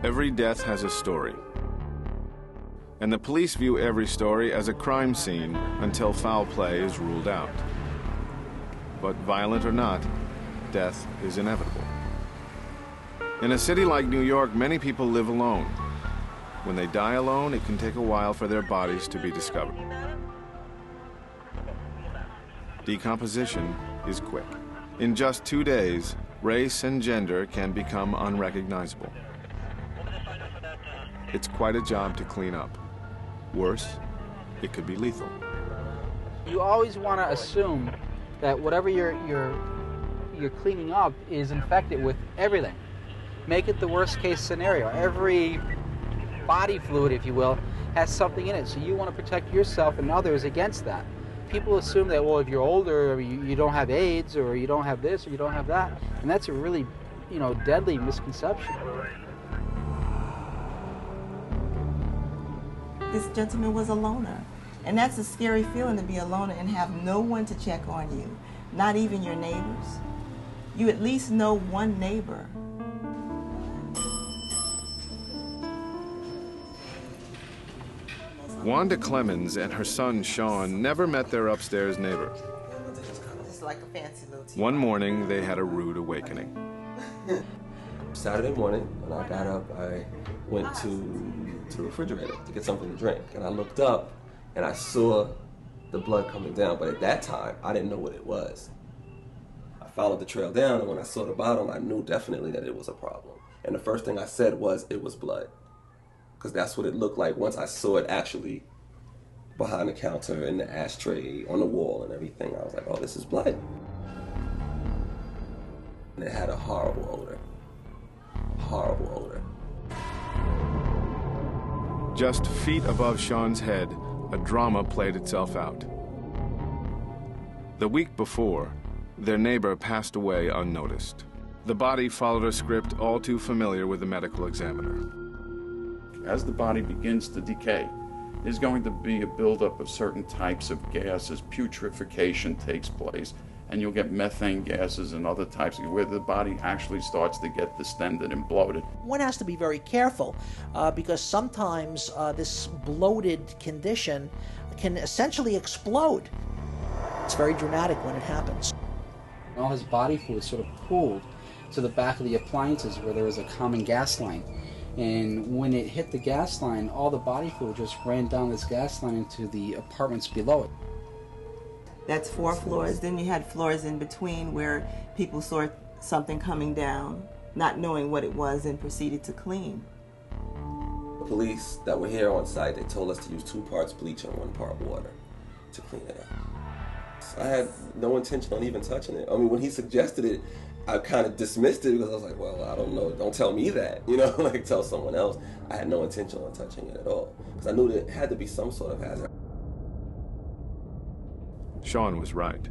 Every death has a story. And the police view every story as a crime scene until foul play is ruled out. But violent or not, death is inevitable. In a city like New York, many people live alone. When they die alone, it can take a while for their bodies to be discovered. Decomposition is quick. In just 2 days, race and gender can become unrecognizable. It's quite a job to clean up. Worse, it could be lethal. You always want to assume that whatever you're cleaning up is infected with everything. Make it the worst case scenario. Every body fluid, if you will, has something in it, so you want to protect yourself and others against that. People assume that, well, if you're older, you don't have AIDS, or you don't have this, or you don't have that, and that's a really, deadly misconception. This gentleman was a loner, and that's a scary feeling to be a loner and have no one to check on you, not even your neighbors. You at least know one neighbor. Wanda Clemens and her son Sean never met their upstairs neighbor. It's like a fancy little tea. One morning, they had a rude awakening. Saturday morning, when I got up, I went to the refrigerator to get something to drink. And I looked up, and I saw the blood coming down. But at that time, I didn't know what it was. I followed the trail down, and when I saw the bottom, I knew definitely that it was a problem. And the first thing I said was, it was blood. Because that's what it looked like once I saw it actually behind the counter, in the ashtray, on the wall and everything. I was like, oh, this is blood. And it had a horrible odor. Horrible odor. Just feet above Sean's head, a drama played itself out. The week before, their neighbor passed away unnoticed. The body followed a script all too familiar with the medical examiner. As the body begins to decay, there's going to be a buildup of certain types of gases. Putrefaction takes place, and you'll get methane gases and other types where the body actually starts to get distended and bloated. One has to be very careful because sometimes this bloated condition can essentially explode. It's very dramatic when it happens. All his body fluid sort of pooled to the back of the appliances where there was a common gas line. And when it hit the gas line, all the body fluid just ran down this gas line into the apartments below it. That's 4 floors. Then you had floors in between where people saw something coming down, not knowing what it was, and proceeded to clean. The police that were here on site, they told us to use 2 parts bleach and 1 part water to clean it up. I had no intention on even touching it. I mean, when he suggested it, I kind of dismissed it because I was like, well, I don't know. Don't tell me that, like tell someone else. I had no intention on touching it at all because I knew that it had to be some sort of hazard. Sean was right.